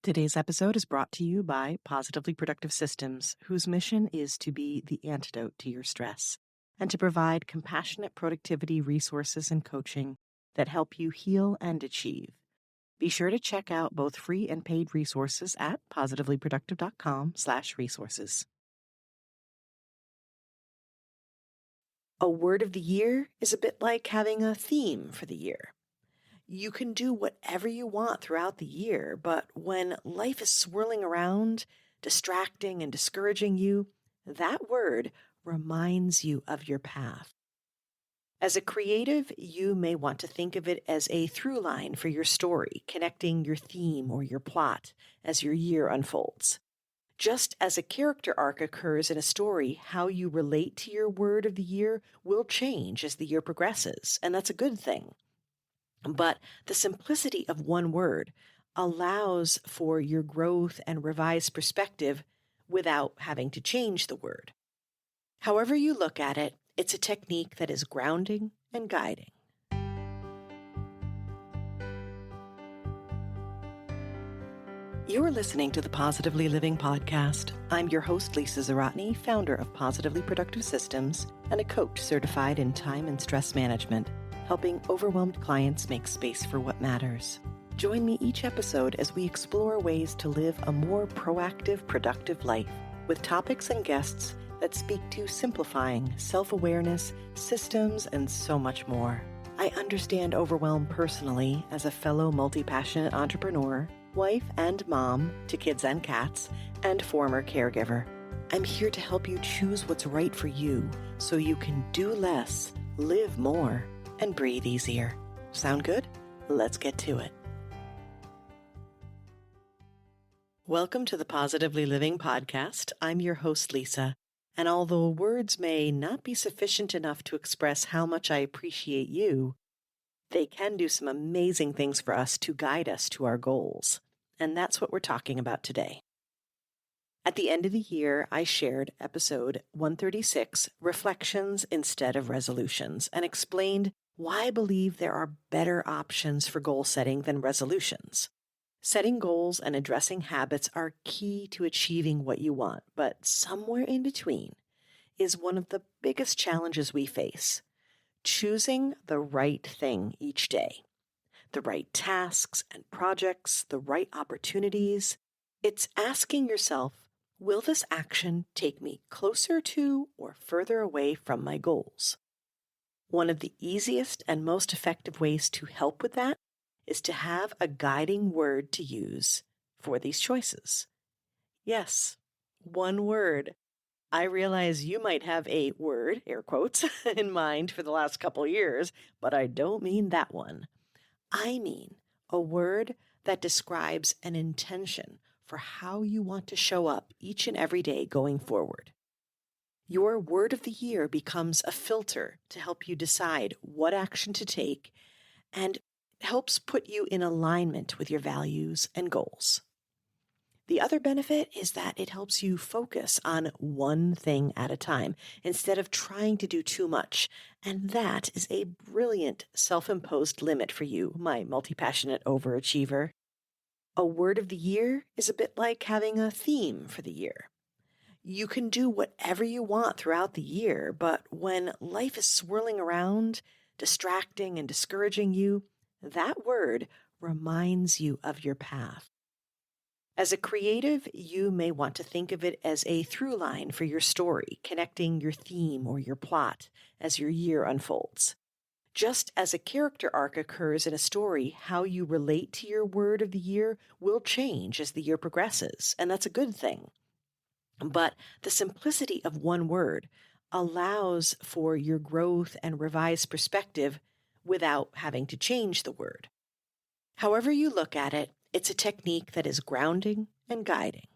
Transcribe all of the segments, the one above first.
Today's episode is brought to you by Positively Productive Systems, whose mission is to be the antidote to your stress and to provide compassionate productivity resources and coaching that help you heal and achieve. Be sure to check out both free and paid resources at positivelyproductive.com/resources. A word of the year is a bit like having a theme for the year. You can do whatever you want throughout the year, but when life is swirling around, distracting and discouraging you, that word reminds you of your path. As a creative, you may want to think of it as a through line for your story, connecting your theme or your plot as your year unfolds. Just as a character arc occurs in a story, how you relate to your word of the year will change as the year progresses, and that's a good thing. But the simplicity of one word allows for your growth and revised perspective without having to change the word. However you look at it, it's a technique that is grounding and guiding. You're listening to the Positively Living Podcast. I'm your host, Lisa Zaratny, founder of Positively Productive Systems and a coach certified in time and stress management, helping overwhelmed clients make space for what matters. Join me each episode as we explore ways to live a more proactive, productive life with topics and guests that speak to simplifying self-awareness, systems, and so much more. I understand overwhelm personally as a fellow multi-passionate entrepreneur, wife and mom to kids and cats, and former caregiver. I'm here to help you choose what's right for you so you can do less, live more, and breathe easier. Sound good? Let's get to it. Welcome to the Positively Living Podcast. I'm your host, Lisa, and although words may not be sufficient enough to express how much I appreciate you, they can do some amazing things for us to guide us to our goals. And that's what we're talking about today. At the end of the year, I shared episode 136, Reflections Instead of Resolutions, and explained why I believe there are better options for goal setting than resolutions. Setting goals and addressing habits are key to achieving what you want, but somewhere in between is one of the biggest challenges we face: choosing the right thing each day. The right tasks and projects, the right opportunities. It's asking yourself, will this action take me closer to or further away from my goals? One of the easiest and most effective ways to help with that is to have a guiding word to use for these choices. Yes, one word. I realize you might have a word, air quotes, in mind for the last couple years, but I don't mean that one. I mean a word that describes an intention for how you want to show up each and every day going forward. Your word of the year becomes a filter to help you decide what action to take and helps put you in alignment with your values and goals. The other benefit is that it helps you focus on one thing at a time instead of trying to do too much. And that is a brilliant self-imposed limit for you, my multi-passionate overachiever. A word of the year is a bit like having a theme for the year. You can do whatever you want throughout the year, but when life is swirling around, distracting and discouraging you, that word reminds you of your path. As a creative, you may want to think of it as a through line for your story, connecting your theme or your plot as your year unfolds. Just as a character arc occurs in a story, how you relate to your word of the year will change as the year progresses, and that's a good thing. But the simplicity of one word allows for your growth and revised perspective without having to change the word. However you look at it, it's a technique that is grounding and guiding.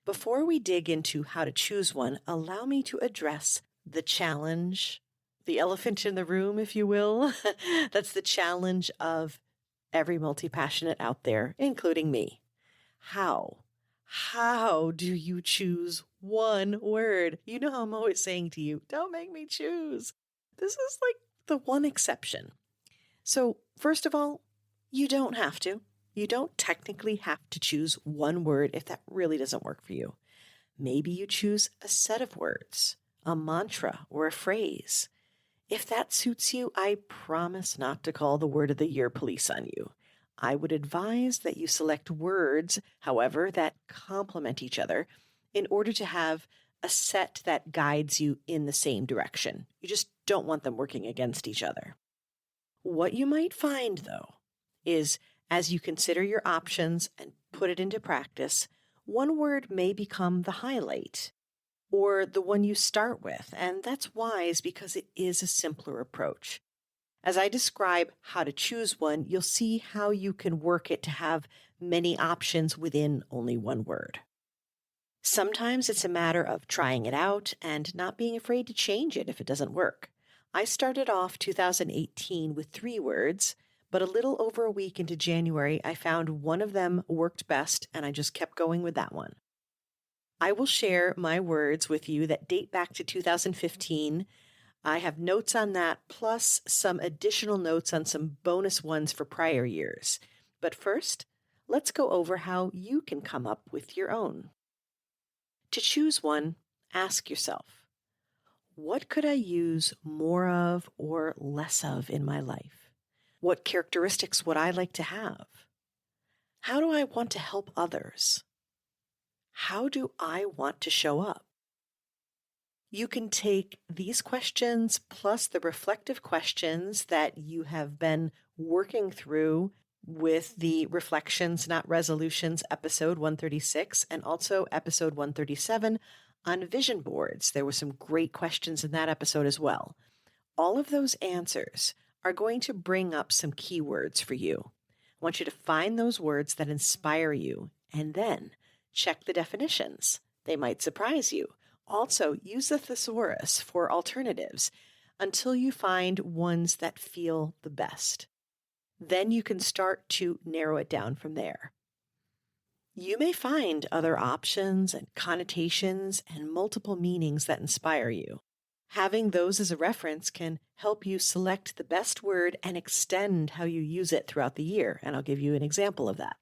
Before we dig into how to choose one, allow me to address the challenge, the elephant in the room, if you will. That's the challenge of every multi-passionate out there, including me. How? How do you choose one word? You know how I'm always saying to you, don't make me choose. This is like the one exception. So first of all, you don't have to. You don't technically have to choose one word if that really doesn't work for you. Maybe you choose a set of words, a mantra, or a phrase. If that suits you, I promise not to call the word of the year police on you. I would advise that you select words, however, that complement each other in order to have a set that guides you in the same direction. You just don't want them working against each other. What you might find, though, is as you consider your options and put it into practice, one word may become the highlight or the one you start with, and that's wise because it is a simpler approach. As I describe how to choose one, you'll see how you can work it to have many options within only one word. Sometimes it's a matter of trying it out and not being afraid to change it if it doesn't work. I started off 2018 with 3 words, but a little over a week into January, I found one of them worked best, and I just kept going with that one. I will share my words with you that date back to 2015. I have notes on that, plus some additional notes on some bonus ones for prior years. But first, let's go over how you can come up with your own. To choose one, ask yourself, what could I use more of or less of in my life? What characteristics would I like to have? How do I want to help others? How do I want to show up? You can take these questions plus the reflective questions that you have been working through with the Reflections, Not Resolutions, episode 136, and also episode 137 on vision boards. There were some great questions in that episode as well. All of those answers are going to bring up some keywords for you. I want you to find those words that inspire you and then check the definitions. They might surprise you. Also, use the thesaurus for alternatives until you find ones that feel the best. Then you can start to narrow it down from there. You may find other options and connotations and multiple meanings that inspire you. Having those as a reference can help you select the best word and extend how you use it throughout the year, and I'll give you an example of that.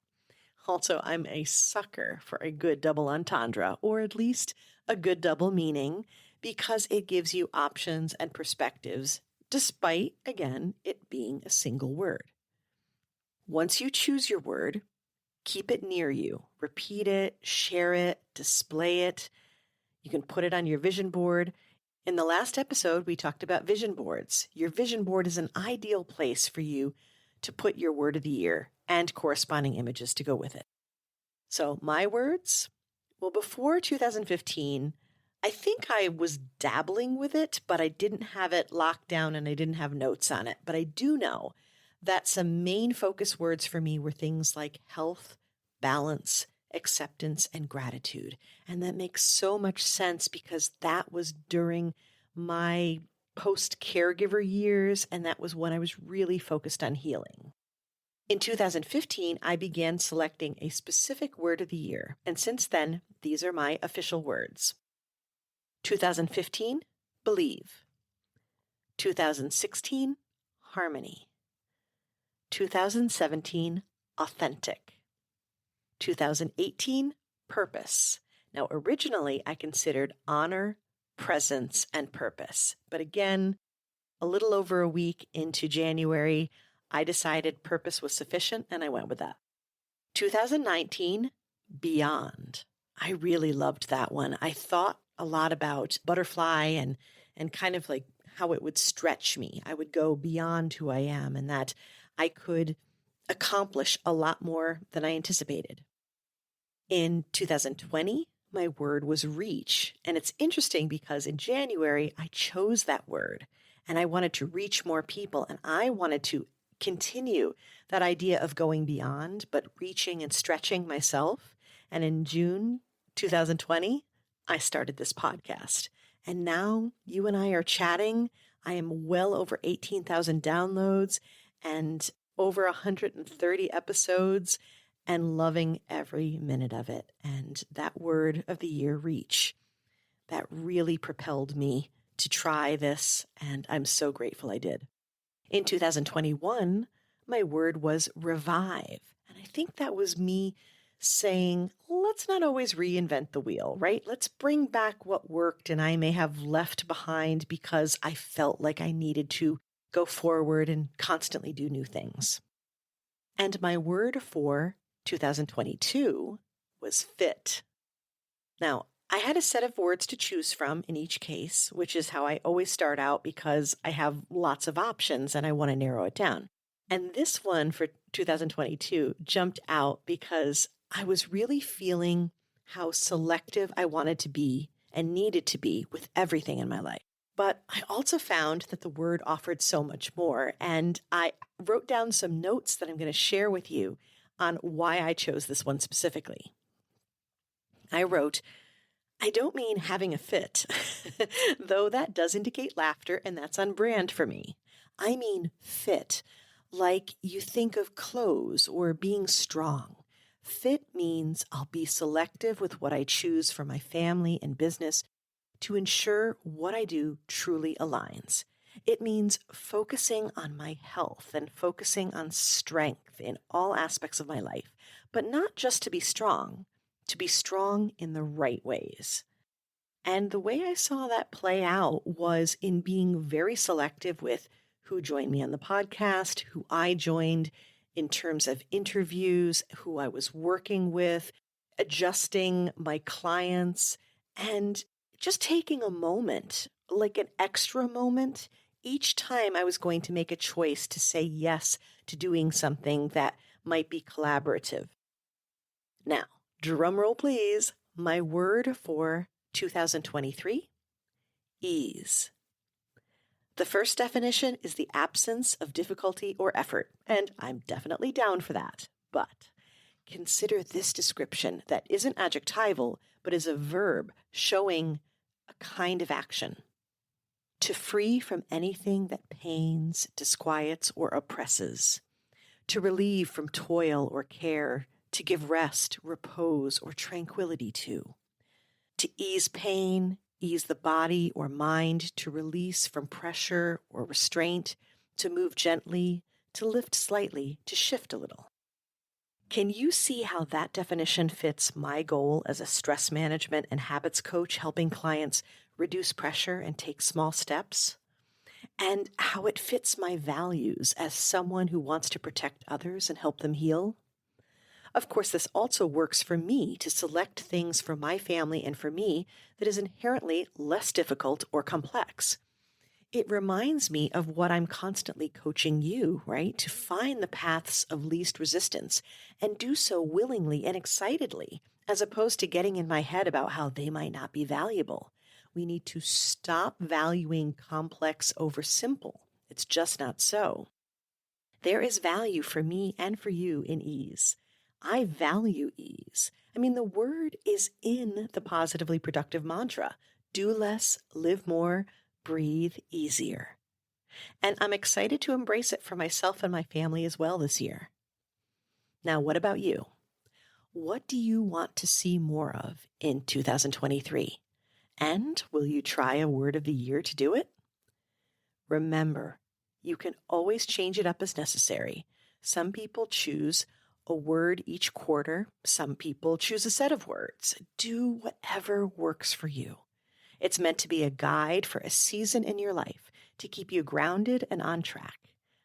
Also, I'm a sucker for a good double entendre, or at least a good double meaning, because it gives you options and perspectives, despite, again, it being a single word. Once you choose your word, keep it near you. Repeat it, share it, display it. You can put it on your vision board. In the last episode, we talked about vision boards. Your vision board is an ideal place for you to put your word of the year and corresponding images to go with it. So my words, well, before 2015, I think I was dabbling with it, but I didn't have it locked down and I didn't have notes on it. But I do know that some main focus words for me were things like health, balance, acceptance, and gratitude. And that makes so much sense because that was during my post-caregiver years, and that was when I was really focused on healing. In 2015, I began selecting a specific word of the year, and since then, these are my official words. 2015, believe. 2016, harmony. 2017, authentic. 2018, purpose. Now, originally, I considered honor, presence, and purpose. But again, a little over a week into January, I decided purpose was sufficient, and I went with that. 2019, beyond. I really loved that one. I thought a lot about butterfly and kind of like how it would stretch me. I would go beyond who I am and that I could accomplish a lot more than I anticipated. In 2020, my word was reach. And it's interesting because in January, I chose that word and I wanted to reach more people and I wanted to continue that idea of going beyond, but reaching and stretching myself. And in June 2020, I started this podcast. And now you and I are chatting. I am well over 18,000 downloads and over 130 episodes and loving every minute of it. And that word of the year, reach, that really propelled me to try this. And I'm so grateful I did. In 2021, my word was revive. And I think that was me saying, let's not always reinvent the wheel, right? Let's bring back what worked and I may have left behind because I felt like I needed to go forward and constantly do new things. And my word for 2022 was fit. Now, I had a set of words to choose from in each case, which is how I always start out because I have lots of options and I want to narrow it down. And this one for 2022 jumped out because I was really feeling how selective I wanted to be and needed to be with everything in my life. But I also found that the word offered so much more. And I wrote down some notes that I'm going to share with you on why I chose this one specifically. I wrote, I don't mean having a fit, though that does indicate laughter, and that's on brand for me. I mean fit, like you think of clothes or being strong. Fit means I'll be selective with what I choose for my family and business to ensure what I do truly aligns. It means focusing on my health and focusing on strength in all aspects of my life, but not just to be strong in the right ways. And the way I saw that play out was in being very selective with who joined me on the podcast, who I joined in terms of interviews, who I was working with, adjusting my clients, and just taking a moment, like an extra moment, each time I was going to make a choice to say yes to doing something that might be collaborative. Now, drum roll please, my word for 2023, ease. The first definition is the absence of difficulty or effort, and I'm definitely down for that. But consider this description that isn't adjectival, but is a verb showing a kind of action. To free from anything that pains, disquiets, or oppresses. To relieve from toil or care. To give rest, repose, or tranquility to. To ease pain, ease the body or mind, to release from pressure or restraint, to move gently, to lift slightly, to shift a little. Can you see how that definition fits my goal as a stress management and habits coach helping clients reduce pressure and take small steps? And how it fits my values as someone who wants to protect others and help them heal? Of course, this also works for me to select things for my family and for me that is inherently less difficult or complex. It reminds me of what I'm constantly coaching you, right? To find the paths of least resistance and do so willingly and excitedly, as opposed to getting in my head about how they might not be valuable. We need to stop valuing complex over simple. It's just not so. There is value for me and for you in ease. I value ease. I mean, the word is in the positively productive mantra. Do less, live more, breathe easier. And I'm excited to embrace it for myself and my family as well this year. Now, what about you? What do you want to see more of in 2023? And will you try a word of the year to do it? Remember, you can always change it up as necessary. Some people choose a word each quarter. Some people choose a set of words. Do whatever works for you. It's meant to be a guide for a season in your life to keep you grounded and on track.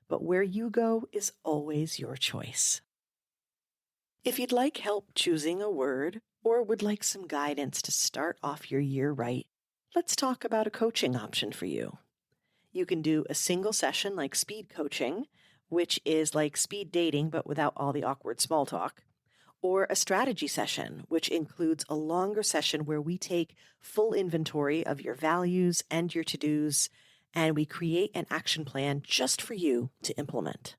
But where you go is always your choice. If you'd like help choosing a word or would like some guidance to start off your year right, let's talk about a coaching option for you. You can do a single session like speed coaching, which is like speed dating but without all the awkward small talk, or a strategy session, which includes a longer session where we take full inventory of your values and your to-dos, and we create an action plan just for you to implement.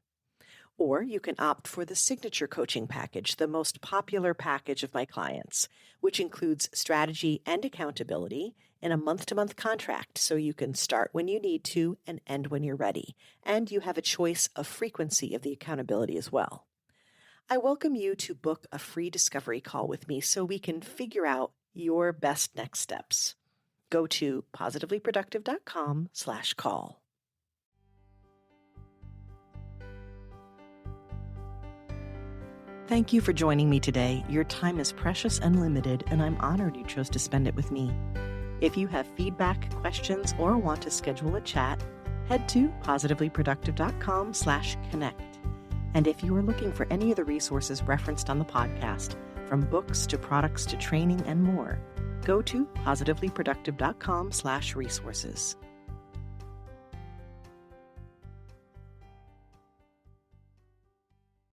Or you can opt for the signature coaching package, the most popular package of my clients, which includes strategy and accountability in a month-to-month contract so you can start when you need to and end when you're ready. And you have a choice of frequency of the accountability as well. I welcome you to book a free discovery call with me so we can figure out your best next steps. Go to positivelyproductive.com/call. Thank you for joining me today. Your time is precious and limited, and I'm honored you chose to spend it with me. If you have feedback, questions, or want to schedule a chat, head to positivelyproductive.com/connect. And if you are looking for any of the resources referenced on the podcast, from books to products to training and more, go to positivelyproductive.com/resources.